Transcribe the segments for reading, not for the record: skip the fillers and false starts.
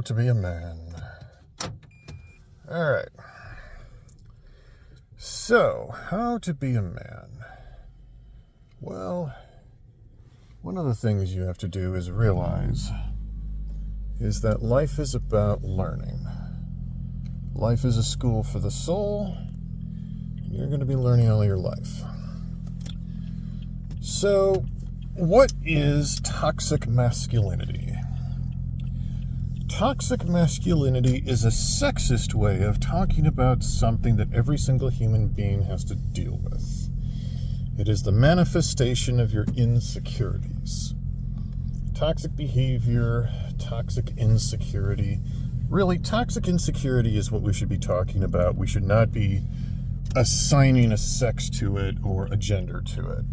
to be a man. Alright. So, how to be a man? Well, one of the things you have to do is realize is that life is about learning. Life is a school for the soul, and you're going to be learning all your life. So, what is toxic masculinity? Toxic masculinity is a sexist way of talking about something that every single human being has to deal with. It is the manifestation of your insecurities. Toxic behavior, toxic insecurity. Really, toxic insecurity is what we should be talking about. We should not be assigning a sex to it or a gender to it.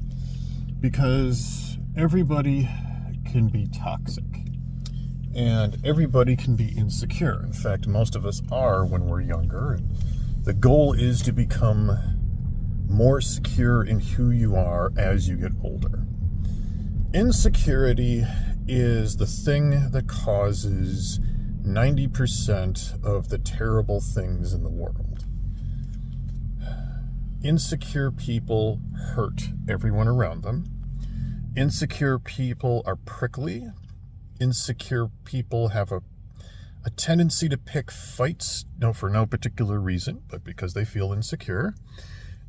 Because everybody can be toxic. And everybody can be insecure. In fact, most of us are when we're younger. The goal is to become more secure in who you are as you get older. Insecurity is the thing that causes 90% of the terrible things in the world. Insecure people hurt everyone around them. Insecure people are prickly. Insecure people have a tendency to pick fights, for no particular reason, but because they feel insecure.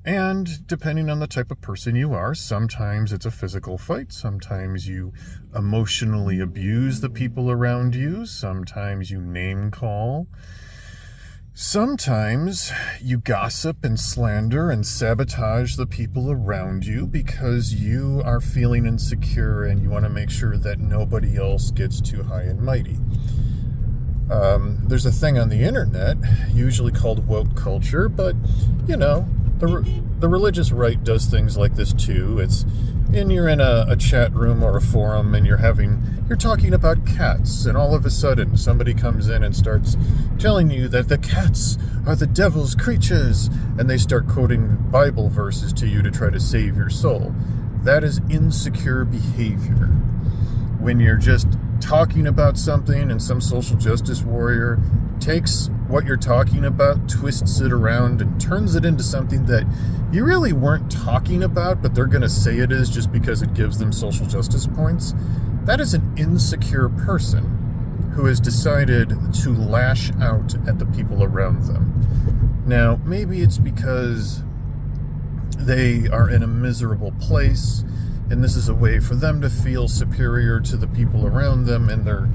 And depending on the type of person you are, sometimes it's a physical fight, sometimes you emotionally abuse the people around you, sometimes you name call, sometimes you gossip and slander and sabotage the people around you because you are feeling insecure and you want to make sure that nobody else gets too high and mighty. There's a thing on the internet, usually called woke culture, but, the religious right does things like this too. You're in a chat room or a forum and you're talking about cats, and all of a sudden somebody comes in and starts telling you that the cats are the devil's creatures, and they start quoting Bible verses to you to try to save your soul. That is insecure behavior. When you're just talking about something and some social justice warrior takes what you're talking about, twists it around, and turns it into something that you really weren't talking about, but they're going to say it is just because it gives them social justice points, that is an insecure person who has decided to lash out at the people around them. Now, maybe it's because they are in a miserable place, and this is a way for them to feel superior to the people around them, and they're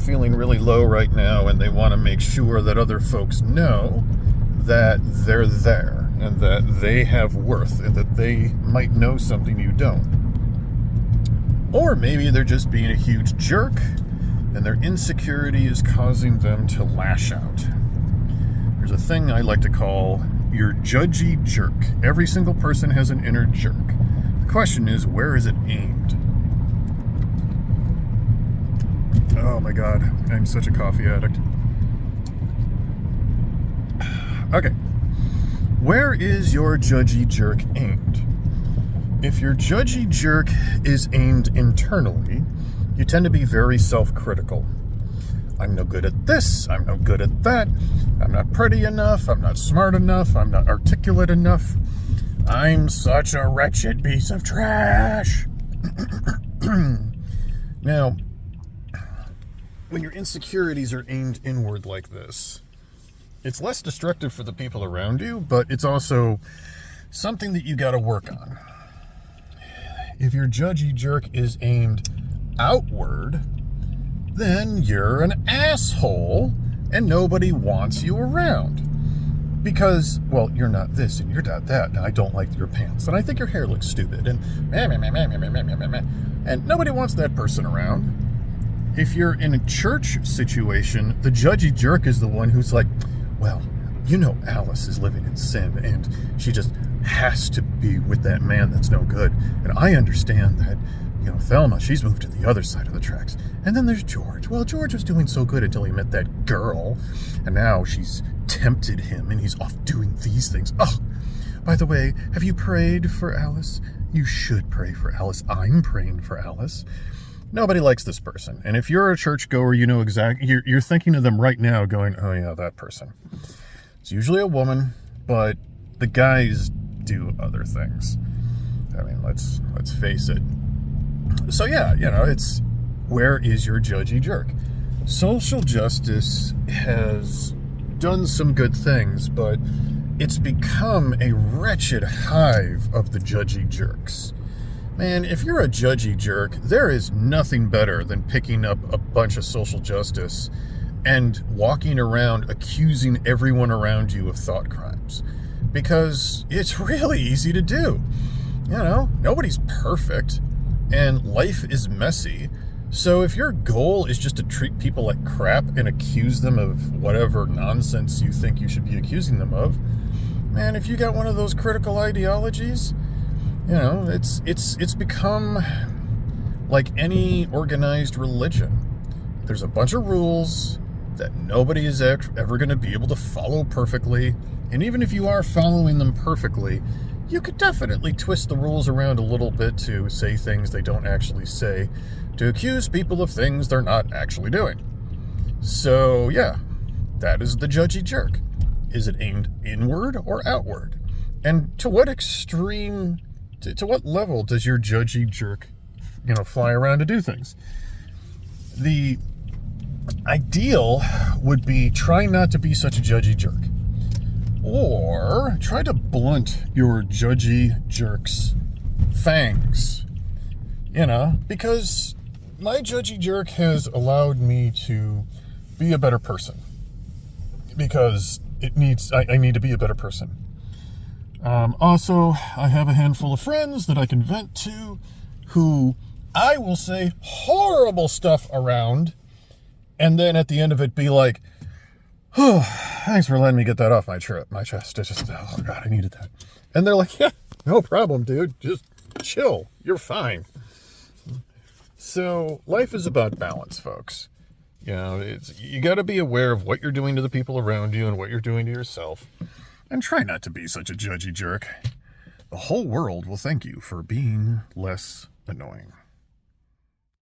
feeling really low right now, and they want to make sure that other folks know that they're there, and that they have worth, and that they might know something you don't. Or maybe they're just being a huge jerk, and their insecurity is causing them to lash out. There's a thing I like to call your judgy jerk. Every single person has an inner jerk. The question is, where is it aimed? Oh my god, I'm such a coffee addict. Okay. Where is your judgy jerk aimed? If your judgy jerk is aimed internally, you tend to be very self-critical. I'm no good at this, I'm no good at that, I'm not pretty enough, I'm not smart enough, I'm not articulate enough, I'm such a wretched piece of trash. Now, when your insecurities are aimed inward like this, it's less destructive for the people around you, but it's also something that you got to work on. If your judgy jerk is aimed outward, then you're an asshole and nobody wants you around. Because, well, you're not this and you're not that, and I don't like your pants, and I think your hair looks stupid, and nobody wants that person around. If you're in a church situation, the judgy jerk is the one who's like, well, Alice is living in sin, and she just has to be with that man that's no good. And I understand that, Thelma, she's moved to the other side of the tracks. And then there's George. Well, George was doing so good until he met that girl, and now she's tempted him, and he's off doing these things. Oh, by the way, have you prayed for Alice? You should pray for Alice. I'm praying for Alice. nobody likes this person. And if you're a churchgoer, you know exactly, you're thinking of them right now going, oh yeah, that person. It's usually a woman, but the guys do other things. I mean, let's face it. So yeah, it's, where is your judgy jerk? Social justice has done some good things, but it's become a wretched hive of the judgy jerks. Man, if you're a judgy jerk, there is nothing better than picking up a bunch of social justice and walking around accusing everyone around you of thought crimes. Because it's really easy to do. Nobody's perfect, and life is messy. So if your goal is just to treat people like crap and accuse them of whatever nonsense you think you should be accusing them of, man, if you got one of those critical ideologies, it's become like any organized religion. There's a bunch of rules that nobody is ever going to be able to follow perfectly. And even if you are following them perfectly, you could definitely twist the rules around a little bit to say things they don't actually say, to accuse people of things they're not actually doing. So yeah, that is the judgy jerk. Is it aimed inward or outward? And to what extreme, to what level does your judgy jerk, fly around to do things? The ideal would be try not to be such a judgy jerk. Or try to blunt your judgy jerk's fangs. Because my judgy jerk has allowed me to be a better person. Because I need to be a better person. Also, I have a handful of friends that I can vent to who I will say horrible stuff around, and then at the end of it be like, oh, thanks for letting me get that off my chest. It's just, oh God, I needed that. And they're like, yeah, no problem, dude. Just chill. You're fine. So life is about balance, folks. You got to be aware of what you're doing to the people around you and what you're doing to yourself. And try not to be such a judgy jerk. The whole world will thank you for being less annoying.